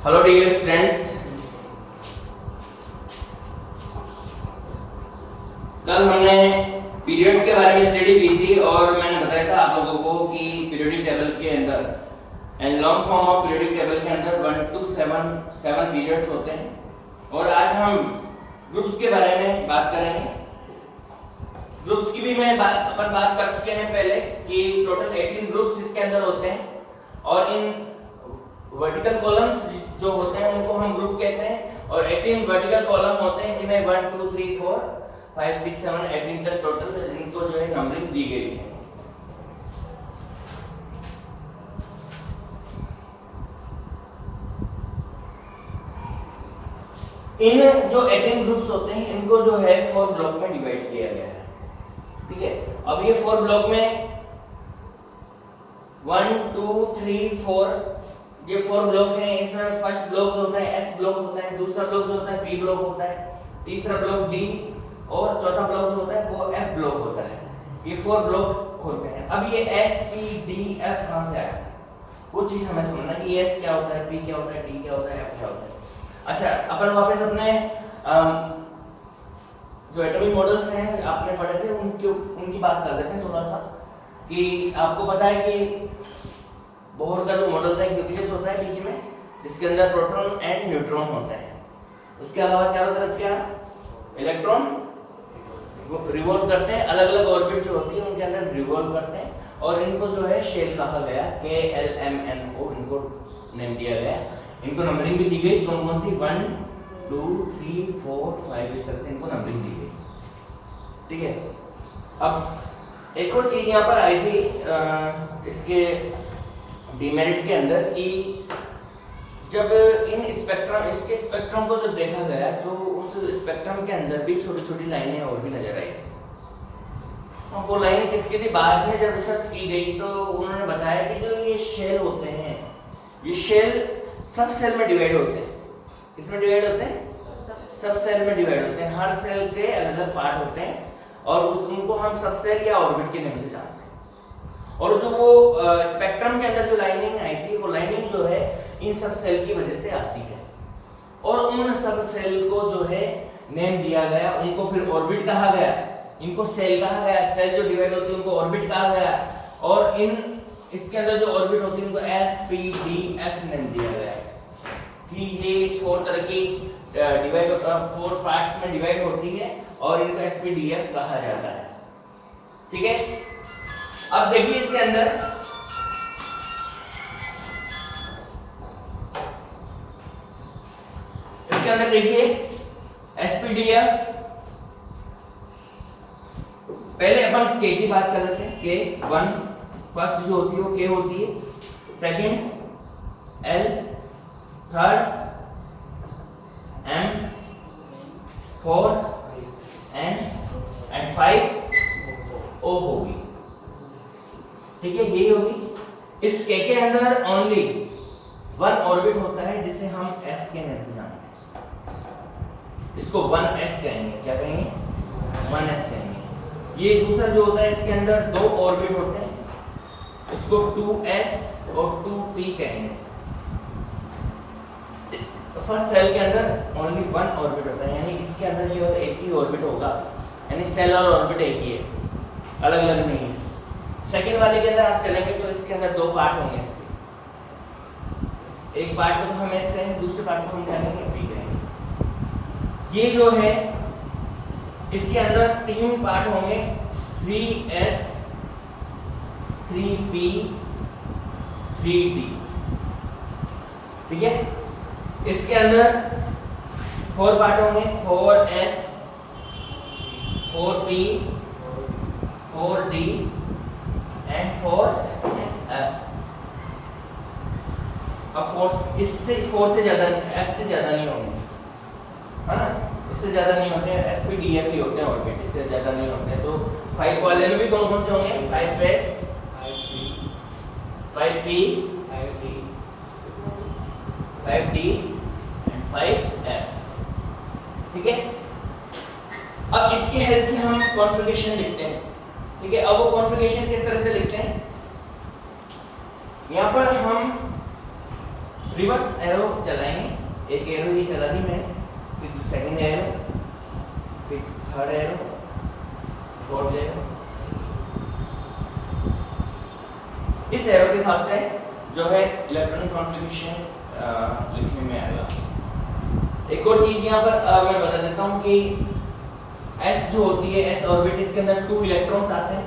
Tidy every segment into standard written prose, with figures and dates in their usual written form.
Hello dear students, कल हमने periods के बारे में स्टडी की थी और मैंने बताया था आप लोगों को कि पीरियोडिक टेबल के अंदर and long form of periodic table के अंदर 1 to 7 पीरियड्स होते हैं। और आज हम ग्रुप्स के बारे में बात करेंगे। ग्रुप्स की भी अपन बात कर चुके हैं पहले कि टोटल 18 ग्रुप्स इसके अंदर होते हैं और इन वर्टिकल कॉलम्स जो होते हैं उनको हम ग्रुप कहते हैं और 18 वर्टिकल कॉलम होते हैं जिन्हें 1 2 3 4 5 6 7 18 तक टोटल इनको जो है नंबरिंग दी गई है। इन जो 18 ग्रुप्स होते हैं इनको जो है 4 ब्लॉक में डिवाइड किया गया है। ठीक है, अब ये 4 ब्लॉक में 1 2 3 4 ये 4 ब्लॉक हैं। इसमें फर्स्ट ब्लॉक जो होता है एस ब्लॉक होता है, दूसरा ब्लॉक जो होता है पी ब्लॉक होता है, तीसरा ब्लॉक डी और चौथा ब्लॉक जो होता है वो एफ ब्लॉक होता है। ये 4 ब्लॉक होते हैं। अब ये एस पी डी एफ कहां से आया वो चीज हमें समझना है कि एस क्या होता है, पी क्या होता है, डी क्या होता है, एफ क्या होता है। अच्छा, अपन वापस अपने जो एटॉमिक मॉडल्स हैं आपने पढ़े थे उनकी बात कर लेते हैं थोड़ा सा। कि आपको पता है कि बोहर का जो मॉडल था, एक न्यूक्लियस होता है बीच में जिसके अंदर प्रोटॉन एंड न्यूट्रॉन होते हैं। उसके अलावा चारों तरफ क्या इलेक्ट्रॉन रिवॉल्व करते हैं, अलग अलग ऑर्बिट जो होती है उनके अंदर रिवॉल्व करते हैं और इनको जो है शेल कहा गया, KLMNO इनको नेम दिया गया। इनको नंबरिंग भी दी गई, कौन कौन सी 1 2 3 4 5 इस तरह से इनको नंबरिंग दी गई। ठीक है, अब एक और चीज यहाँ पर आई थी इसके डीमेरिट के अंदर कि जब इसके स्पेक्ट्रम को जब देखा गया तो उस स्पेक्ट्रम के अंदर भी छोटी छोटी लाइनें और भी नजर आई। वो लाइन किसकी थी? बाद में जब रिसर्च की गई तो उन्होंने बताया कि जो ये शेल होते हैं ये शेल सब सेल में डिवाइड होते हैं। किसमें डिवाइड होते हैं? सब सेल में डिवाइड होते हैं। हर सेल के अलग अलग पार्ट होते हैं और उनको हम सब सेल या ऑर्बिट के नाम से जानते हैं। और जो वो स्पेक्ट्रम के अंदर जो लाइनिंग आई थी वो लाइनिंग जो है इन सब सेल की वजह से आती है और उन सब सेल को जो है नेम दिया गया, उनको फिर ऑर्बिट कहा गया, इनको सेल कहा गया। सेल जो डिवाइड होती है उनको ऑर्बिट कहा गया और इसके अंदर जो ऑर्बिट होती है उनको S P D F name दिया गया कि ये 4 तरह की डिवाइड 4 पार्ट्स में डिवाइड होती है और इनको S P D F कहा जाता है। ठीक है, अब देखिए इसके अंदर देखिए SPDF। पहले अपन K की बात कर लेते हैं। K1 फर्स्ट जो होती है वो K होती है, second L, third M, 4 N and 5 O होगी। ठीक है, यही होगी। इस K के अंदर ओनली 1 ऑर्बिट होता है जिसे हम S के नाम से जानते हैं। इसको 1s कहेंगे। क्या कहेंगे? 1s कहेंगे। ये दूसरा जो होता है इसके अंदर 2 ऑर्बिट होते हैं, इसको 2s और 2p कहेंगे। तो फर्स्ट सेल के अंदर ओनली 1 ऑर्बिट होता है, यानी इसके अंदर ये होता है एक ही ऑर्बिट होगा, यानी सेल और ऑर्बिट एक ही है, अलग अलग नहीं है। सेकंड वाले के अंदर आप चलेंगे तो इसके अंदर 2 पार्ट होंगे इसके। एक पार्ट को हम s कहेंगे, दूसरे पार्ट को हम क्या कहेंगे? p कहेंगे। ये जो है इसके अंदर 3 पार्ट होंगे, 3s 3p 3d। ठीक है, इसके अंदर 4 पार्ट होंगे, 4s 4p 4d and 4f। अब 4 से ज्यादा f से ज्यादा नहीं होंगे, है ना? इससे ज्यादा नहीं होते हैं, SPDF ही होते हैं ऑर्बिट, इससे ज्यादा नहीं होते हैं। तो 5 वाले में भी कौन कौन से होंगे? 5s 5p 5d and 5f। ठीक है, अब इसकी हेल्प से हम कॉन्फ़िगरेशन लिखते हैं। ठीक है, अब वो कॉन्फ़िगरेशन किस तरह से लिखते हैं? यहाँ पर हम रिवर्स एरो चलाएंगे। एक एरो ये चला दी मैंने, फिर सेकंड एरो, फिर थर्ड एरो, फोर्थ एरो। इस एरो के हिसाब से जो है इलेक्ट्रॉनिक कॉन्फ़िगरेशन लिखने में आएगा। एक और चीज यहाँ पर मैं बता देता हूँ कि S जो होती है S ऑर्बिट, इसके अंदर 2 इलेक्ट्रॉन्स आते हैं।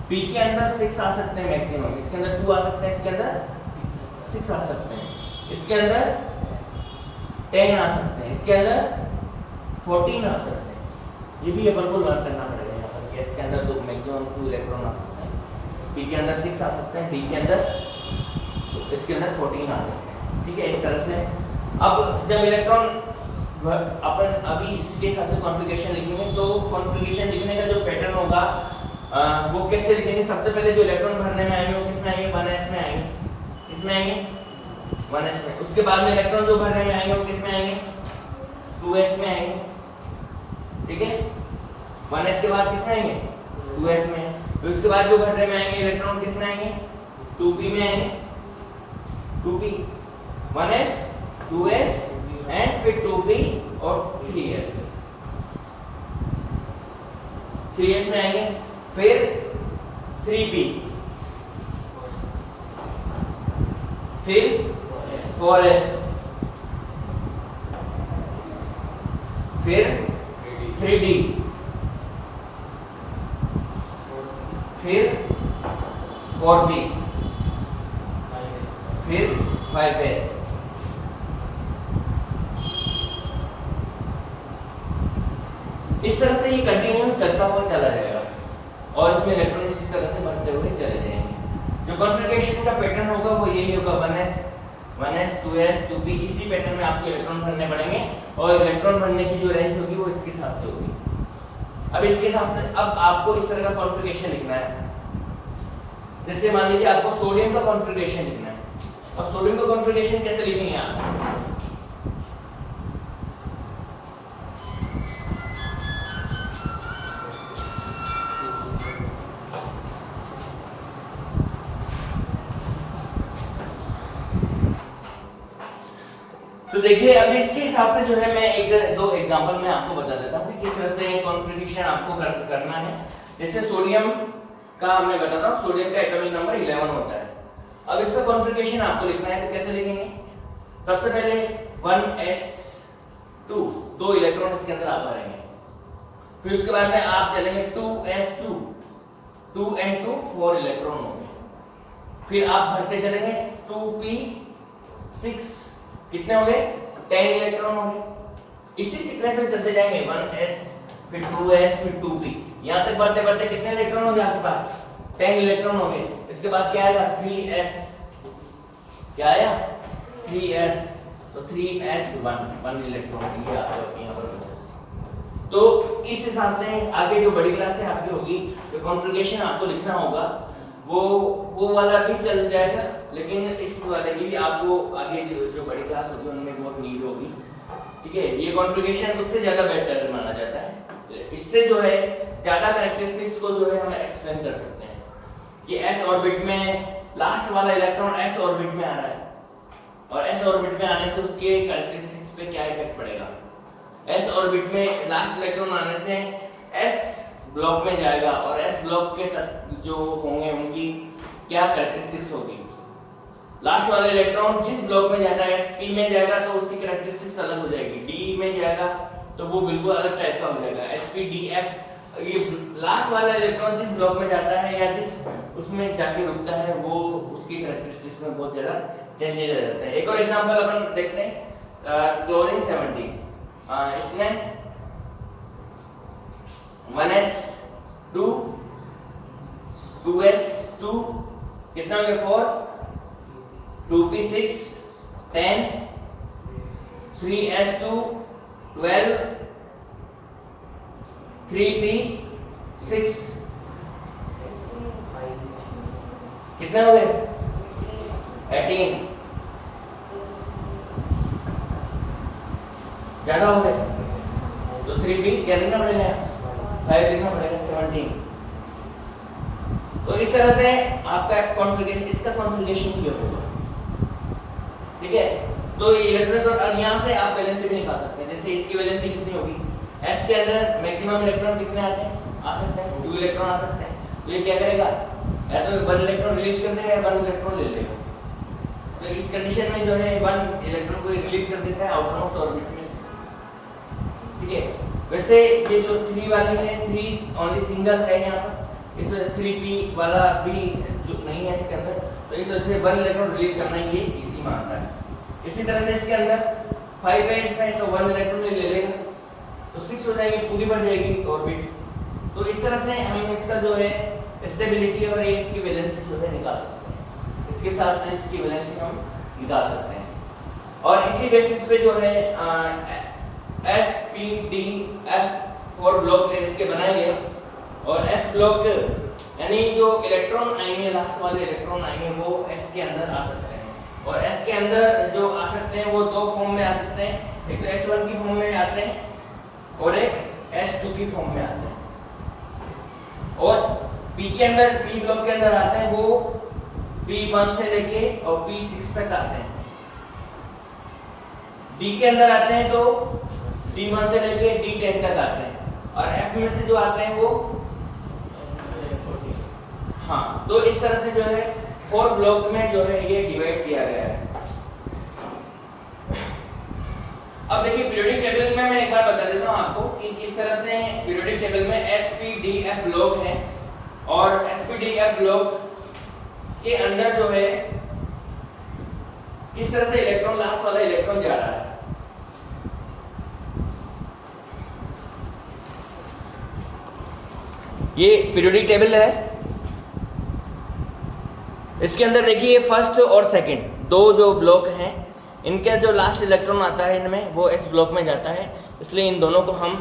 P के अंदर 6 आ सकते हैं मैक्सिमम, इसके अंदर 2 आ सकते हैं, इसके अंदर 6 आ सकते हैं, इसके अंदर 10 आ सकते हैं, इसके अंदर 14 आ सकते हैं। ये भी अपन को लर्न करना पड़ेगा यहाँ पर कि इसके अंदर 2 मैक्सिमम 2 इलेक्ट्रॉन आ सकते हैं, P के अंदर 6 आ सकते हैं, D के अंदर इसके अंदर 14 आ सकते हैं। ठीक है, इस तरह से अब जब इलेक्ट्रॉन अपन अभी इसके हिसाब से कॉन्फ़िगरेशन लिखेंगे तो कॉन्फ़िगरेशन लिखने का जो पैटर्न होगा वो कैसे लिखेंगे। सबसे पहले जो इलेक्ट्रॉन भरने में आएंगे वो किस में आएंगे, 1s में आएंगे, किसमें आएंगे, 1s में। उसके बाद में इलेक्ट्रॉन जो भरने में आएंगे वो किस में आएंगे, 2s में आएंगे। ठीक है, 1s के बाद किस में आएंगे, 2s में। फिर उसके बाद जो भरने में आएंगे इलेक्ट्रॉन किस में आएंगे, 2p में आएंगे, 2p, 1s, 2s एंड फिर 2p और 3s, 3s में आएंगे, फिर 3p, फिर 4s, फिर 3d, फिर 4p, फिर 5s। इस तरह से ये कंटिन्यू चलता हुआ चला जाएगा और इसमें इलेक्ट्रॉन इसी तरह से भरते हुए चले जाएंगे। जो कॉन्फ़िगरेशन का पैटर्न होगा वो यही होगा, 1s 2s 2p, इसी पैटर्न में आपको इलेक्ट्रॉन भरने पड़ेंगे और इलेक्ट्रॉन भरने की जो रेंज होगी वो इसके हिसाब से होगी। अब इसके हिसाब से अब आपको इस तरह का कॉन्फ़िगरेशन लिखना है। जैसे मान लीजिए आपको सोडियम का कॉन्फ़िगरेशन लिखना है। अब सोडियम का कॉन्फ़िगरेशन कैसे लिखेंगे आप, तो देखिए अब इसके हिसाब से जो है मैं एक दो एग्जांपल में आपको बता देता हूँ कि किस तरह से कॉन्फ़िगरेशन आपको करना है। जैसे सोडियम का मैं बताता हूँ, सोडियम का एटॉमिक नंबर 11 होता है। अब इसका कॉन्फ़िगरेशन आपको लिखना है तो कैसे लिखेंगे, सबसे पहले 1s2, 2 इलेक्ट्रॉन इसके अंदर आप भरेंगे, फिर उसके बाद में आप चलेंगे 2s2, 2 and 2 4 इलेक्ट्रॉन होंगे, फिर आप भरते चलेंगे 2p6, कितने हो गए, 10 इलेक्ट्रॉन हो गए। इसी सीक्वेंस में चलते जाएंगे, 1s फिर 2s फिर 2p, यहां तक बढ़ते बढ़ते कितने इलेक्ट्रॉन हो गए आपके पास, 10 इलेक्ट्रॉन हो गए। इसके बाद क्या आएगा, 3s, क्या आया 3s, तो 3s1 इलेक्ट्रॉन ये आपका यहां पर बचा। तो इस हिसाब से आगे जो बड़ी क्लास है आपकी होगी, जो कॉन्फ़िगरेशन आपको लिखना होगा वो वाला भी चल जाएगा, लेकिन इस वाले की भी आपको आगे जो बड़ी क्लास होगी उनमें बहुत नीड होगी। ठीक है, ये कॉन्फ़िगरेशन उससे ज़्यादा बेटर माना जाता है। इससे जो है ज़्यादा कैरेक्टरिस्टिक्स को जो है हम एक्सप्लेन कर सकते हैं कि s ऑर्बिट में लास्ट वाला इलेक्ट्रॉन s ऑर्बिट में आ रहा है और s ऑर्बिट में आने से उसके कैरेक्टरिस्टिक्स पे क्या इफेक्ट पड़ेगा। s ऑर्बिट में लास्ट इलेक्ट्रॉन आने से s ब्लॉक में जाएगा और s ब्लॉक के जो होंगे उनकी क्या कैरेक्टरिस्टिक्स होगी। लास्ट वाला इलेक्ट्रॉन जिस ब्लॉक में जाता है sp में जाएगा तो उसकी कैरेक्टरिस्टिक्स अलग हो जाएगी, d में जाएगा तो वो बिल्कुल अलग टाइप का हो जाएगा, sp df। ये लास्ट वाला इलेक्ट्रॉन जिस ब्लॉक में जाता है या जिस उसमें जाके रुकता है वो उसकी कैरेक्टरिस्टिक्स में बहुत ज़्यादा चेंजेस आ जाते हैं। एक और एग्जांपल अपन देखते हैं, क्लोरीन 17, इसमें 1s2 2s2 कितना हो गया 4, 2p6 10, 3s2 12, 3p6 कितने हो गए 18, ज्यादा हो गए तो 3p क्या लिखना पड़ेगा, 5 लिखना पड़ेगा, 17। तो इस तरह से आपका कॉन्फ़िगरेशन, इसका कॉन्फ़िगरेशन क्या होगा। ठीक है, तो ये इलेक्ट्रॉन और यहाँ से आप वैलेंसी भी निकाल सकते हैं। जैसे इसकी वैलेंसी कितनी होगी, s के अंदर मैक्सिमम इलेक्ट्रॉन कितने आते हैं, आ सकते हैं 2 इलेक्ट्रॉन आ सकते हैं। तो ये क्या करेगा, या तो 1 इलेक्ट्रॉन रिलीज कर देगा या 1 इलेक्ट्रॉन ले लेगा। तो इस कंडीशन में जो है 1 इलेक्ट्रॉन को रिलीज कर देता है आउटर मोस्ट ऑर्बिट में से, ठीक है। वैसे ये जो 3 वाली है 3 ओनली सिंगल है यहाँ पर, इस वजह 3p वाला भी जो नहीं है इसके अंदर, तो इस वजह से 1 इलेक्ट्रॉन रिलीज करना ये इजी मानता है। इसी तरह से इसके अंदर 5 है इसमें, तो 1 इलेक्ट्रॉन ले लेगा तो 6 हो जाएगी, पूरी बढ़ जाएगी ऑर्बिट। तो इस तरह से हम इसका जो है स्टेबिलिटी और ये इसकी वैलेंसी जो है निकाल सकते हैं। इसके साथ से इसकी वैलेंसी हम निकाल सकते हैं और इसी बेसिस पे जो है s p d f 4 block इसके बनाए गए और s ब्लॉक यानी जो इलेक्ट्रॉन आएंगे लास्ट वाले इलेक्ट्रॉन आएंगे वो s के अंदर आ सकते हैं। और s के अंदर जो आ सकते हैं वो 2 फॉर्म में आ सकते हैं, एक तो s1 की फॉर्म में आते हैं और एक s2 की फॉर्म में आते हैं। और p के अंदर, p ब्लॉक के अंदर आते हैं वो p1 से लेके और p6 तक आते हैं। d के अंदर आते हैं तो d1 से लेके d10 तक आते हैं और f में से जो आते हैं वो हाँ, तो इस तरह से जो है 4 ब्लॉक में जो है ये डिवाइड किया गया है। अब देखिए पीरियोडिक टेबल में मैं एक बार बता देता हूँ आपको कि किस तरह से पीरियोडिक टेबल में sp-d-f ब्लॉक है और sp-d-f ब्लॉक के अंदर जो है किस तरह से इलेक्ट्रॉन लास्ट वाला इलेक्ट्रॉन जा रहा है। ये पीरियोडिक टेबल है, इसके अंदर देखिए फर्स्ट और सेकंड 2 जो ब्लॉक हैं इनका जो लास्ट इलेक्ट्रॉन आता है इनमें वो s ब्लॉक में जाता है, इसलिए इन दोनों को हम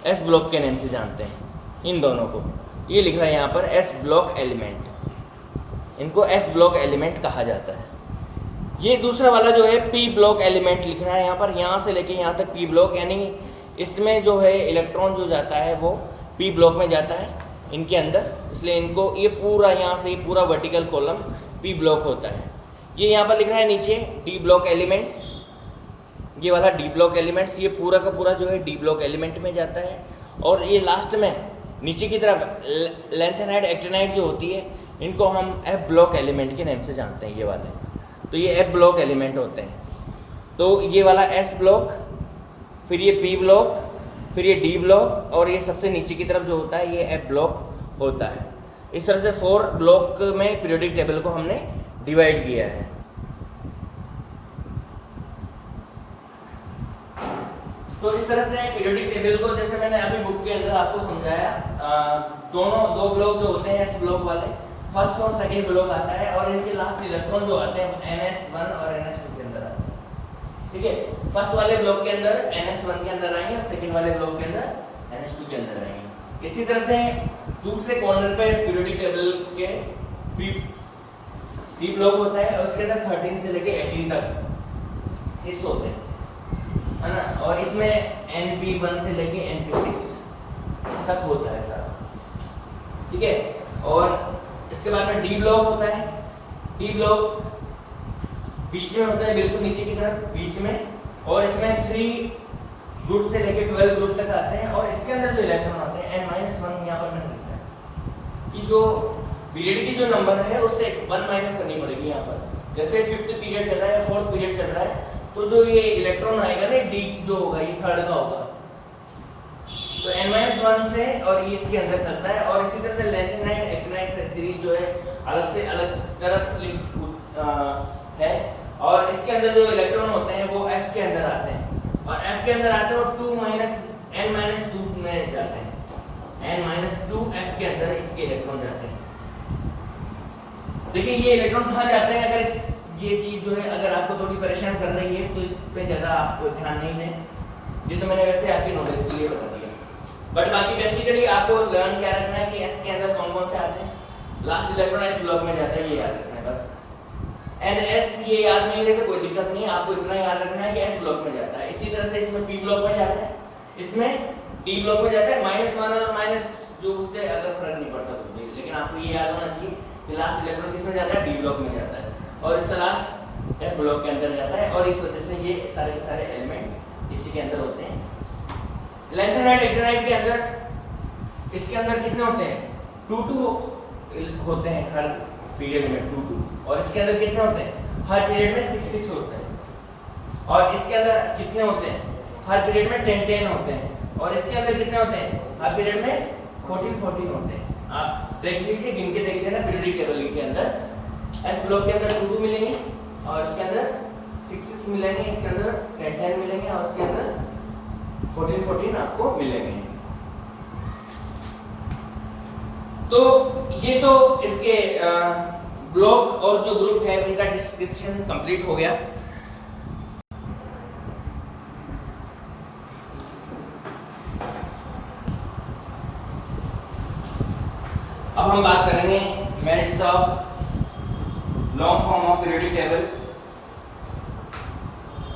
s ब्लॉक के नेम से जानते हैं। इन दोनों को ये लिख रहा है यहाँ पर s ब्लॉक एलिमेंट, इनको s ब्लॉक एलिमेंट कहा जाता है। ये दूसरा वाला जो है p ब्लॉक एलिमेंट लिख रहा है यहाँ पर, यहाँ से लेके यहाँ तक p ब्लॉक, यानी इसमें जो है इलेक्ट्रॉन जो जाता है वो p ब्लॉक में जाता है इनके अंदर, इसलिए इनको ये पूरा यहाँ से पूरा वर्टिकल कॉलम p ब्लॉक होता है। ये यहाँ पर लिख रहा है नीचे d ब्लॉक एलिमेंट्स, ये वाला d ब्लॉक एलिमेंट्स ये पूरा का पूरा जो है d ब्लॉक एलिमेंट में जाता है। और ये लास्ट में नीचे की तरफ लैंथेनाइड एक्टिनाइड जो होती है इनको हम f ब्लॉक एलिमेंट के नाम से जानते हैं, ये वाले तो ये f ब्लॉक एलिमेंट होते हैं। तो ये वाला s ब्लॉक, फिर ये p ब्लॉक, फिर ये d ब्लॉक और ये सबसे नीचे की तरफ जो होता है ये f ब्लॉक होता है। इस तरह से 4 ब्लॉक में पीरियोडिक टेबल को हमने डिवाइड किया है। तो इस तरह से पीरियोडिक टेबल को जैसे मैंने अभी बुक के अंदर आपको समझाया, दोनों 2 ब्लॉक जो होते हैं s ब्लॉक वाले फर्स्ट और सेकंड ब्लॉक आता है और इनके लास्ट इलेक्ट्रॉन जो आते हैं ns1 और ns2 के अंदर आते हैं, ठीक है। फर्स्ट वाले ब्लॉक के अंदर ns1 के अंदर आएंगे और सेकंड वाले ब्लॉक के अंदर ns2 के अंदर आएंगे। इसी तरह से दूसरे कॉर्नर पे पीरियोडिक टेबल के p ब्लॉक होता है और उसके अंदर 13 से लेके 18 तक 6 होते हैं, है ना। और इसमें np1 से लेके np6 तक होता है सारा, ठीक है। और इसके बाद में d ब्लॉक होता है, d ब्लॉक बीच में होता है, बिल्कुल नीचे की तरफ बीच में, और इसमें 3 ग्रुप से लेके 12 ग्रुप तक आते हैं। और इसके अंदर जो इलेक्ट्रॉन आते हैं n-1 यहाँ पर मैंने लिखा है कि जो पीरियड की जो नंबर है उससे 1 माइनस करनी पड़ेगी यहाँ पर। जैसे 5th पीरियड चल रहा है या 4th पीरियड चल रहा है तो जो ये इलेक्ट्रॉन आएगा ना d जो होगा ये 3rd का होगा, तो n-1 से और ये इसके अंदर चलता है। और इसी तरह से लैंथेनाइड एक्टिनाइड सीरीज जो है अलग से अलग तरफ है और इसके अंदर जो इलेक्ट्रॉन होते हैं वो f के अंदर आते हैं और f के अंदर आते हैं और 2 n-2 में जाते हैं, n-2 f के अंदर इसके इलेक्ट्रॉन जाते हैं। देखिए ये इलेक्ट्रॉन कहाँ जाते हैं, अगर ये चीज जो है अगर आपको थोड़ी परेशान कर रही है तो इस पे ज़्यादा आपको ध्यान नहीं दें, ये तो मैंने वैसे आपकी नॉलेज के लिए बता दिया। बट बाकी बेसिकली आपको लर्न क्या रखना है कि s के अंदर कौन कौन से आते हैं, लास्ट इलेक्ट्रॉन s ब्लॉक में जाता है, ये याद रखना है बस। ns ये याद नहीं है तो कोई दिक्कत नहीं, आपको इतना याद रखना है कि s ब्लॉक में जाता है। इसी तरह से इसमें p ब्लॉक में जाता है, इसमें d ब्लॉक में जाता है। -1 और माइनस जो उससे अगर फर्क नहीं पड़ता कुछ भी, लेकिन आपको ये याद होना चाहिए कि लास्ट इलेक्ट्रॉन किसमें जाता है, d ब्लॉक में जाता है। और इसका लास्ट ब्लॉक के अंदर जाता है और इस वजह से ये सारे के सारे एलिमेंट इसी के अंदर होते हैं। लैंथेनाइड एक्टिनाइड के अंदर इसके अंदर कितने होते हैं? 2 होते हैं हर पीरियड में 2 और इसके अंदर कितने होते हैं? हर पीरियड में 6 होते हैं। और इसके अंदर कितने होते हैं? हर पीरियड में 10 होते हैं। और इसके अंदर कितने होते हैं? हर पीरियड में 14 होते हैं। आप देख लीजिए, गिन के देख लेना पीरियडिक टेबल के अंदर एस ब्लॉक के अंदर 2 मिलेंगे और इसके अंदर 6 मिलेंगे, इसके अंदर 10 मिलेंगे और इसके अंदर 14 आपको मिलेंगे। तो ये तो इसके ब्लॉक और जो ग्रुप है उनका डिस्क्रिप्शन कंप्लीट हो गया। अब हम बात करेंगे merits of long form of periodic table.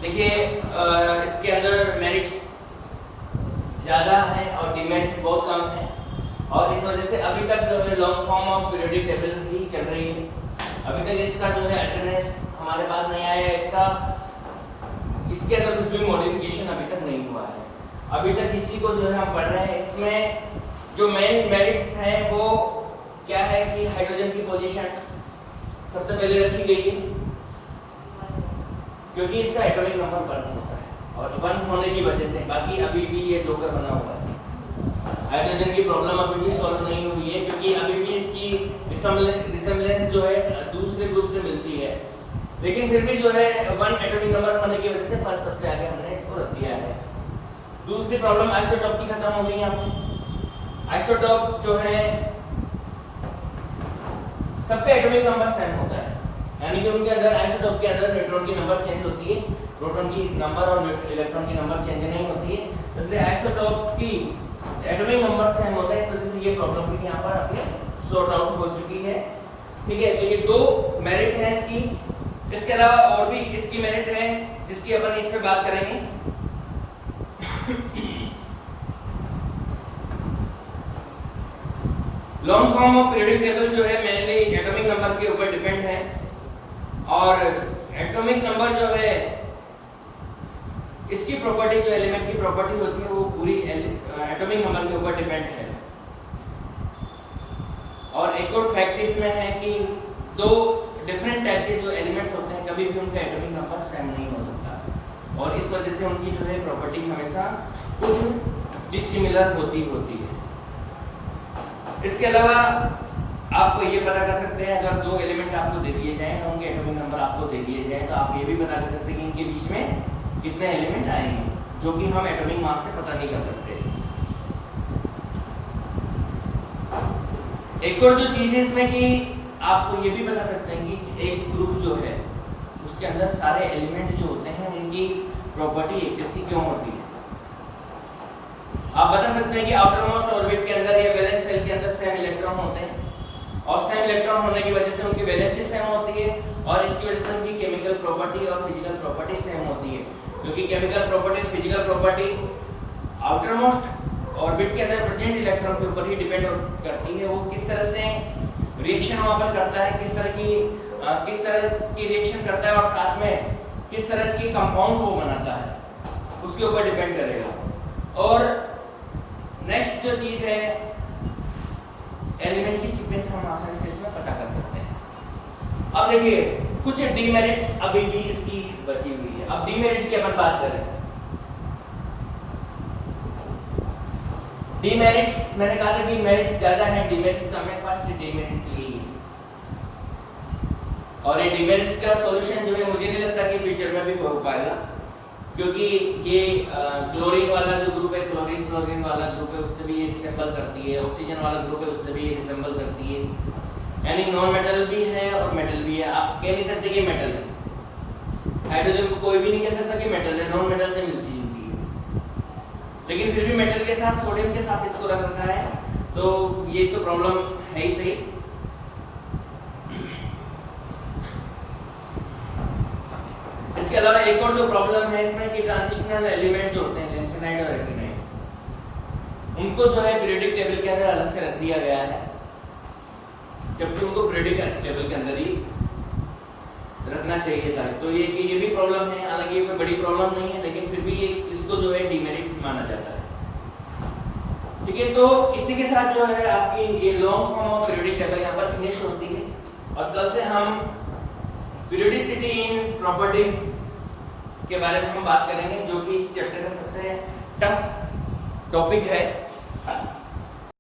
देखिए इसके अंदर मेरिट्स ज़्यादा है और डिमेरिट्स बहुत कम है और इस वजह से अभी तक जो है long form of periodic table ही चल रही है। अभी तक इसका जो है अल्टरनेट हमारे पास नहीं आया है, इसके अंदर कुछ भी मॉडिफिकेशन अभी तक नहीं हुआ है। अभी तक इसी को जो है हम पढ़ रहे हैं। इसमें जो मेन मेरिट्स हैं वो क्या है कि हाइड्रोजन की पोजीशन सबसे पहले रखी गई है क्योंकि इसका एटॉमिक नंबर 1 होता है और 1 होने की वजह से बाकी अभी भी ये जोकर बना हुआ है। हाइड्रोजन की प्रॉब्लम अभी भी सॉल्व नहीं हुई है क्योंकि अभी भी इसकी रिसेम्बलेंस जो है दूसरे ग्रुप से मिलती है, लेकिन फिर भी जो है 1 एटॉमिक नंबर होने की वजह से फर्स्ट सबसे आगे हमने इसको रख दिया है। दूसरी प्रॉब्लम आइसोटॉप की खत्म हो गई यहाँ पे। आइसोटॉप जो है सबके एटॉमिक नंबर सेम होता है, यानी कि उनके अंदर आइसोटॉप के अंदर न्यूट्रॉन की नंबर चेंज होती है, प्रोटॉन की नंबर और इलेक्ट्रॉन की नंबर चेंज नहीं होती है, इसलिए आइसोटॉप की एटॉमिक नंबर सेम होता है। इस वजह से ये प्रॉब्लम भी यहाँ पर अपनी सॉर्ट आउट हो चुकी है। ठीक है, तो ये 2 मेरिट है इसकी। इसके अलावा और भी इसकी मेरिट है जिसकी अपन इस पे बात करेंगे। Long form of periodic table जो है मेनली एटॉमिक नंबर के ऊपर डिपेंड है और एटॉमिक नंबर जो है इसकी प्रॉपर्टी जो एलिमेंट की प्रॉपर्टी होती है वो पूरी एटॉमिक नंबर के ऊपर डिपेंड है। और एक और फैक्ट इसमें है कि 2 डिफरेंट टाइप के जो एलिमेंट्स होते हैं कभी भी उनका एटॉमिक नंबर सेम नहीं हो सकता और इस वजह से उनकी जो है प्रॉपर्टी हमेशा कुछ डिसिमिलर होती है। इसके अलावा आप ये पता कर सकते हैं, अगर 2 एलिमेंट आपको दे दिए जाएं उनके एटॉमिक नंबर आपको दे दिए जाएं तो आप ये भी पता कर सकते हैं कि इनके बीच में कितने एलिमेंट आएंगे, जो कि हम एटॉमिक मास से पता नहीं कर सकते। एक और जो चीज है इसमें कि आप ये भी बता सकते हैं कि एक ग्रुप जो है उसके अंदर सारे एलिमेंट जो होते हैं उनकी प्रॉपर्टी एक जैसी क्यों होती है। आप बता सकते हैं कि आउटर मोस्ट ऑर्बिट के अंदर या वैलेंस शेल के अंदर सेम इलेक्ट्रॉन होते हैं और सेम इलेक्ट्रॉन होने की वजह से उनकी वैलेंसी सेम होती है और इसकी वजह से उनकी केमिकल प्रॉपर्टी और फिजिकल प्रॉपर्टी सेम होती है, क्योंकि केमिकल प्रॉपर्टी और physical property outer most orbit के अंदर प्रेजेंट इलेक्ट्रॉन के ऊपर ही डिपेंड करती है। वो किस तरह से रिएक्शन वहां पर करता है, किस तरह की रिएक्शन करता है और साथ में किस तरह की कंपाउंड वो बनाता है उसके ऊपर डिपेंड करेगा। और नेक्स्ट जो चीज है एलिमेंट की सीक्वेंस हम आसानी से इसमें पता कर सकते हैं। अब देखिए कुछ डीमेरिट अभी भी इसकी बची हुई है। अब डीमेरिट की अपन बात करें, डीमेरिट्स मैंने कहा था कि मेरिट्स ज्यादा हैं, डीमेरिट्स कम है। फर्स्ट डीमेरिट ये और ये डीमेरिट्स का सॉल्यूशन जो है मुझे नहीं लगता कि फ्यूचर में भी हो पाएगा, क्योंकि ये क्लोरीन वाला जो ग्रुप है, क्लोरीन फ्लोरीन वाला ग्रुप है, उससे भी ये रिसेंबल करती है। ऑक्सीजन वाला ग्रुप है, उससे भी ये रिसेंबल करती है। यानी नॉन मेटल भी है और मेटल भी है। आप कह नहीं सकते कि मेटल है। हाइड्रोजन को कोई भी नहीं कह सकता कि मेटल है, नॉन मेटल से मिलती जुलती है, लेकिन फिर भी मेटल के साथ सोडियम के साथ इसको रख रखा है, तो ये तो प्रॉब्लम है ही सही। इसके अलावा एक और जो प्रॉब्लम है इसमें कि ट्रांजिशनल एलिमेंट जो होते हैं लैंथेनाइड और एक्टिनाइड, उनको जो है पीरियोडिक टेबल के अंदर अलग से रख दिया गया है, जबकि उनको पीरियोडिक टेबल के अंदर ही रखना चाहिए था। तो ये भी प्रॉब्लम है, हालांकि ये कोई बड़ी प्रॉब्लम नहीं है, लेकिन फिर भी ये इसको जो है डिमेरिट माना जाता है। ठीक है, तो इसी के साथ जो है आपकी ये long form of periodic table यहाँ पर फिनिश होती है। और कल से हम पीरियोडिसिटी इन प्रॉपर्टीज के बारे में हम बात करेंगे, जो कि इस चैप्टर का सबसे टफ टॉपिक है।